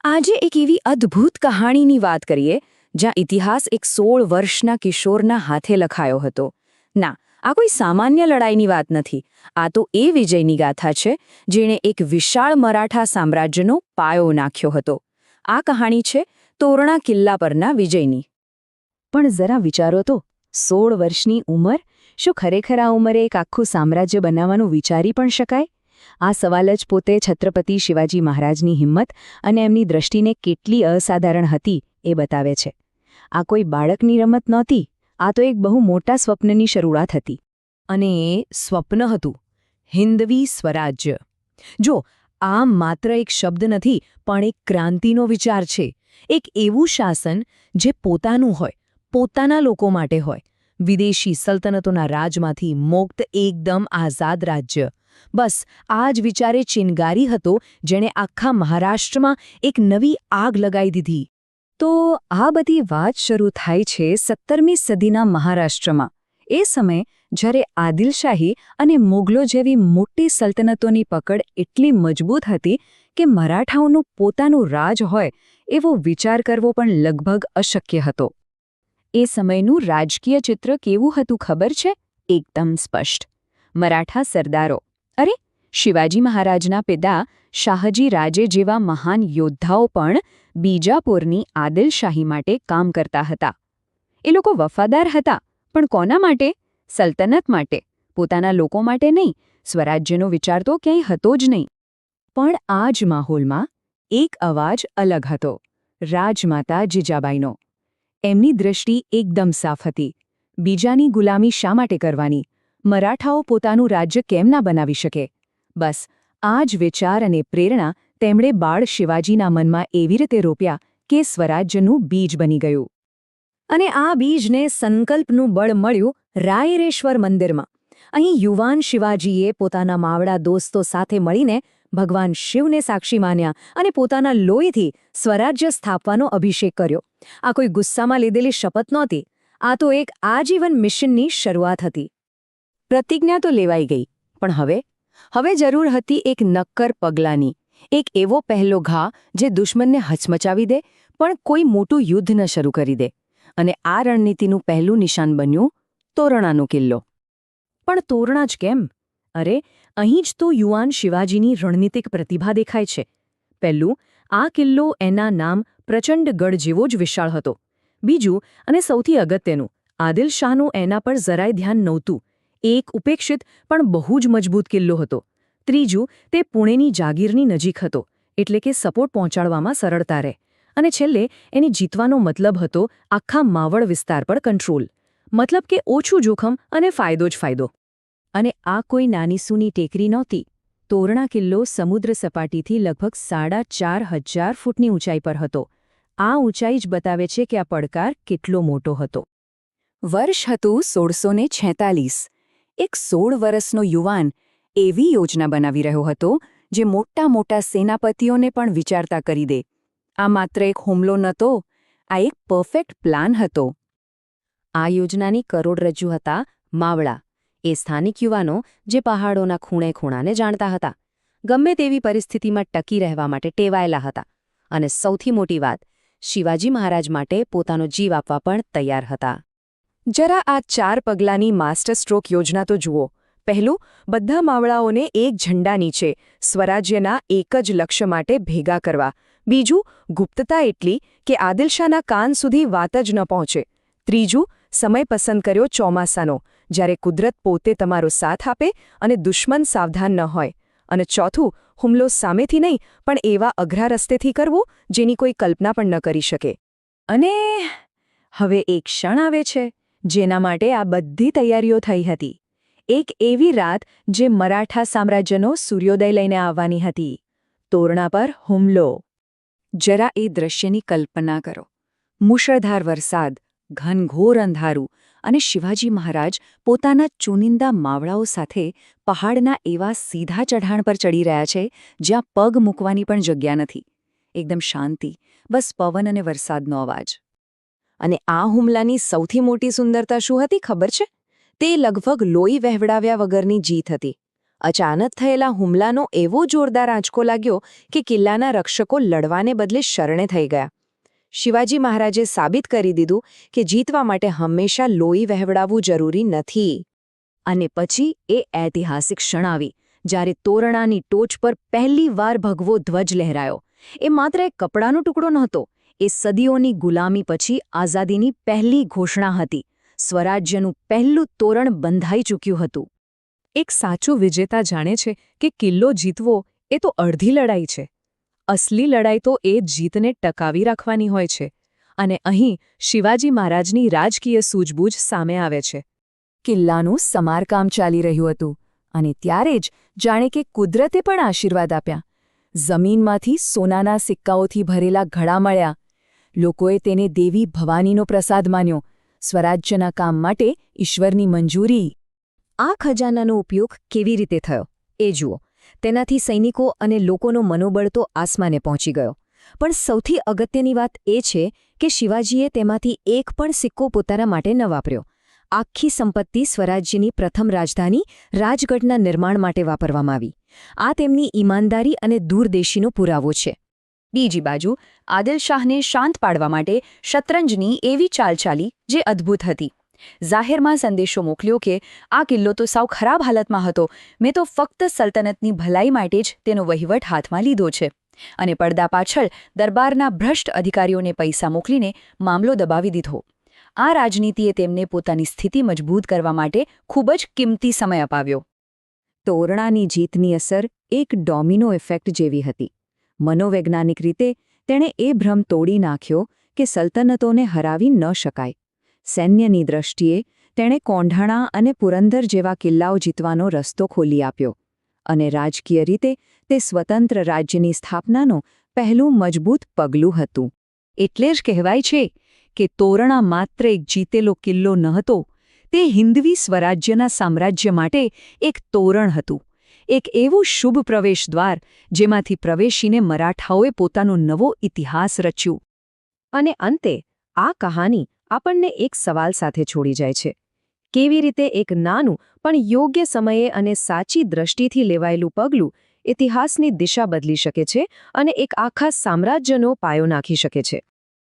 આજે એક એવી અદ્ભુત કહાણીની વાત કરીએ જ્યાં ઇતિહાસ એક 16 વર્ષના કિશોરના હાથે લખાયો હતો. ના, આ કોઈ સામાન્ય લડાઈની વાત નથી. આ તો એ વિજયની ગાથા છે જેણે એક વિશાળ મરાઠા સામ્રાજ્યનો પાયો નાખ્યો હતો. આ કહાણી છે તોરણા કિલ્લા પરના વિજયની. પણ જરા વિચારો તો, 16 વર્ષની ઉંમર, શું ખરેખર આ ઉંમરે એક આખું સામ્રાજ્ય બનાવવાનું વિચારી પણ શકાય? આ સવાલ જ પોતે છત્રપતિ શિવાજી મહારાજની હિંમત અને એમની દ્રષ્ટિને કેટલી અસાધારણ હતી એ બતાવે છે. આ કોઈ બાળકની રમત નહોતી, આ તો એક બહુ મોટા સ્વપ્નની શરૂઆત હતી. અને એ સ્વપ્ન હતું હિન્દવી સ્વરાજ્ય. જો, આ માત્ર એક શબ્દ નથી, પણ એક ક્રાંતિનો વિચાર છે. એક એવું શાસન જે પોતાનું હોય, પોતાના લોકો માટે હોય, વિદેશી સલ્તનતોના રાજમાંથી મુક્ત એકદમ આઝાદ રાજ્ય. બસ આ જ વિચારે ચિનગારી હતો જેણે આખા મહારાષ્ટ્રમાં એક નવી આગ લગાવી દીધી. તો આ બધી વાત શરૂ થાય છે 17મી સદીના મહારાષ્ટ્રમાં. એ સમય જ્યારે આદિલશાહી અને મુગલો જેવી મોટી સલ્તનતોની પકડ એટલી મજબૂત હતી કે મરાઠાઓનું પોતાનું રાજ હોય એવો વિચાર કરવો પણ લગભગ અશક્ય હતો. એ સમયનું રાજકીય ચિત્ર કેવું હતું ખબર છે? એકદમ સ્પષ્ટ. મરાઠા સરદારો, અરે, શિવાજી મહારાજના પિતા શાહજી રાજે જેવા મહાન યોદ્ધાઓ પણ બીજાપુરની આદિલશાહી માટે કામ કરતા હતા. એ લોકો વફાદાર હતા, પણ કોના માટે? સલ્તનત માટે, પોતાના લોકો માટે નહીં. સ્વરાજ્યનો વિચાર તો ક્યાંય હતો જ નહીં. પણ આ જ માહોલમાં એક અવાજ અલગ હતો, રાજમાતા જીજાબાઈનો. એમની દૃષ્ટિ એકદમ સાફ હતી. બીજાની ગુલામી શા માટે કરવાની? મરાઠાઓ પોતાનું રાજ્ય કેમ ના બનાવી શકે? બસ આ જ વિચાર અને પ્રેરણા તેમણે બાળ શિવાજીના મનમાં એવી રીતે રોપ્યા કે સ્વરાજ્યનું બીજ બની ગયું. અને આ બીજને સંકલ્પનું બળ મળ્યું રાયરેશ્વર મંદિરમાં. અહીં યુવાન શિવાજીએ પોતાના માવડા દોસ્તો સાથે મળીને ભગવાન શિવને સાક્ષી માન્યા અને પોતાના લોહીથી સ્વરાજ્ય સ્થાપવાનો અભિષેક કર્યો. આ કોઈ ગુસ્સામાં લીધેલી શપથ નહોતી. આ તો એક આજીવન મિશનની શરૂઆત હતી. પ્રતિજ્ઞા તો લેવાઈ ગઈ, પણ હવે જરૂર હતી એક નક્કર પગલાંની. એક એવો પહેલો ઘા જે દુશ્મનને હચમચાવી દે, પણ કોઈ મોટું યુદ્ધ ન શરૂ કરી દે. અને આ રણનીતિનું પહેલું નિશાન બન્યું તોરણાનો કિલ્લો. પણ તોરણા જ કેમ? અરે, અહીં જ તો યુવાન શિવાજીની રણનીતિક પ્રતિભા દેખાય છે. પહેલું, આ કિલ્લો એના નામ પ્રચંડ ગઢ જેવો જ વિશાળ હતો. બીજું, અને સૌથી અગત્યનું, આદિલશાહનું એના પર જરાય ધ્યાન નહોતું. એક ઉપેક્ષિત પણ બહુ જ મજબૂત કિલ્લો હતો. ત્રીજું, તે પુણેની જાગીરની નજીક હતો, એટલે કે સપોર્ટ પહોંચાડવામાં સરળતા રહે. અને છેલ્લે એની જીતવાનો મતલબ હતો આખા માવળ વિસ્તાર પર કંટ્રોલ. મતલબ કે ઓછું જોખમ અને ફાયદો જ ફાયદો. અને આ કોઈ નાની સૂની ટેકરી નહોતી. તોરણા કિલ્લો સમુદ્ર સપાટીથી લગભગ 4,500 ફૂટની ઊંચાઈ પર હતો. આ ઊંચાઈ જ બતાવે છે કે આ પડકાર કેટલો મોટો હતો. વર્ષ હતું 1646. એક 16 વર્ષનો યુવાન એવી યોજના બનાવી રહ્યો હતો જે મોટા મોટા સેનાપતિઓને પણ વિચારતા કરી દે. આ માત્ર એક હુમલો નહોતો, આ એક પરફેક્ટ પ્લાન હતો. આ યોજનાની કરોડરજ્જુ હતા માવડા, એ સ્થાનિક યુવાનો જે પહાડોના ખૂણે ખૂણાને જાણતા હતા, ગમે તેવી પરિસ્થિતિમાં ટકી રહેવા માટે ટેવાયેલા હતા. અને સૌથી મોટી વાત, શિવાજી મહારાજ માટે પોતાનો જીવ આપવા પણ તૈયાર હતા. જરા આ 4 પગલાંની માસ્ટર સ્ટ્રોક યોજના તો જુઓ. પહેલું, બધા માવડાઓને એક ઝંડા નીચે સ્વરાજ્યના એક જ લક્ષ્ય માટે ભેગા કરવા. બીજું, ગુપ્તતા એટલી કે આદિલશાહના કાન સુધી વાત જ ન પહોંચે. ત્રીજું, સમય પસંદ કર્યો ચોમાસાનો, જ્યારે કુદરત પોતે તમારો સાથ આપે અને દુશ્મન સાવધાન ન હોય. અને ચોથું, હુમલો સામેથી નહીં પણ એવા અઘરા રસ્તેથી કરવો જેની કોઈ કલ્પના પણ ન કરી શકે. અને હવે એક ક્ષણ આવે છે જેના માટે આ બધી તૈયારીઓ થઈ હતી. એક એવી રાત જે મરાઠા સામ્રાજ્યનો સૂર્યોદય લઈને આવવાની હતી. તોરણા પર હુમલો. જરા એ દ્રશ્યની કલ્પના કરો. મુશળધાર વરસાદ, ઘનઘોર અંધારું, અને શિવાજી મહારાજ પોતાના ચુનિંદા માવડાઓ સાથે પહાડના એવા સીધા ચઢાણ પર ચડી રહ્યા છે જ્યાં પગ મૂકવાની પણ જગ્યા નથી. એકદમ શાંતિ, બસ પવન અને વરસાદનો અવાજ. અને આ હુમલાની સૌથી મોટી સુંદરતા શું હતી ખબર છે? તે લગભગ લોહી વહેવડાવ્યા વગરની જીત હતી. અચાનક થયેલા હુમલાનો એવો જોરદાર આંચકો લાગ્યો કે કિલ્લાના રક્ષકો લડવાને બદલે શરણે થઈ ગયા. શિવાજી મહારાજે સાબિત કરી દીધું કે જીતવા માટે હંમેશા લોહી વહેવડાવવું જરૂરી નથી. અને પછી એ ઐતિહાસિક ક્ષણ આવી જ્યારે તોરણાની ટોચ પર પહેલીવાર ભગવો ધ્વજ લહેરાયો. એ માત્ર એક કપડાનો ટુકડો નહોતો, એ સદીઓની ગુલામી પછી આઝાદીની પહેલી ઘોષણા હતી. સ્વરાજ્યનું પહેલું તોરણ બંધાઈ ચૂક્યું હતું. એક સાચો વિજેતા જાણે છે કે કિલ્લો જીતવો એ તો અડધી લડાઈ છે. અસલી લડાઈ તો એ જીતને ટકાવી રાખવાની હોય છે. અને અહીં શિવાજી મહારાજની રાજકીય સૂઝબૂઝ સામે આવે છે. કિલ્લાનું સમારકામ ચાલી રહ્યું હતું અને ત્યારે જ જાણે કે કુદરતે પણ આશીર્વાદ આપ્યા. જમીનમાંથી સોનાના સિક્કાઓથી ભરેલા ઘડા મળ્યા. લોકોએ તેને દેવી ભવાનીનો પ્રસાદ માન્યો. સ્વરાજ્યના કામ માટે ઈશ્વરની મંજૂરી. આ ખજાનાનો ઉપયોગ કેવી રીતે થયો એ જુઓ. તેનાથી સૈનિકો અને લોકોનો મનોબળ તો આસમાને પહોંચી ગયો. પણ સૌથી અગત્યની વાત એ છે કે શિવાજીએ તેમાંથી એક પણ સિક્કો પોતાના માટે ન વાપર્યો. આખી સંપત્તિ સ્વરાજ્યની પ્રથમ રાજધાની રાજગઢના નિર્માણ માટે વાપરવામાં આવી. આ તેમની ઈમાનદારી અને દૂરદેશીનો પુરાવો છે. બીજી બાજુ આદિલ શાહને શાંત પાડવા માટે શતરંજની એવી ચાલ ચાલી જે અદ્ભુત હતી. જાહેરમાં સંદેશો મોકલ્યો કે આ કિલ્લો તો સાવ ખરાબ હાલતમાં હતો, મેં તો ફક્ત સલ્તનતની ભલાઈ માટે જ તેનો વહીવટ હાથમાં લીધો છે. અને પડદા પાછળ દરબારના ભ્રષ્ટ અધિકારીઓને પૈસા મોકલીને મામલો દબાવી દીધો. આ રાજનીતિએ તેમને પોતાની સ્થિતિ મજબૂત કરવા માટે ખૂબ જ કિંમતી સમય અપાવ્યો. તોરણાની જીતની અસર એક ડોમિનો ઇફેક્ટ જેવી હતી. મનોવૈજ્ઞાનિક રીતે તેણે એ ભ્રમ તોડી નાખ્યો કે સલ્તનતોને હરાવી ન શકાય. સૈન્યની દ્રષ્ટિએ તેણે કોંઢાણા અને પુરંદર જેવા કિલ્લાઓ જીતવાનો રસ્તો ખોલી આપ્યો. અને રાજકીય રીતે તે સ્વતંત્ર રાજ્યની સ્થાપનાનું પહેલું મજબૂત પગલું હતું. એટલે જ કહેવાય છે કે તોરણા માત્ર એક જીતેલો કિલ્લો ન હતો, તે હિન્દવી સ્વરાજ્યના સામ્રાજ્ય માટે એક તોરણ હતું. એક એવું શુભ પ્રવેશદ્વાર જેમાંથી પ્રવેશીને મરાઠાઓએ પોતાનો નવો ઇતિહાસ રચ્યો. અને અંતે આ કહાની આપણને એક સવાલ સાથે છોડી જાય છે. કેવી રીતે એક નાનું પણ યોગ્ય સમયે અને સાચી દ્રષ્ટિથી લેવાયેલું પગલું ઇતિહાસની દિશા બદલી શકે છે અને એક આખા સામ્રાજ્યનો પાયો નાખી શકે છે.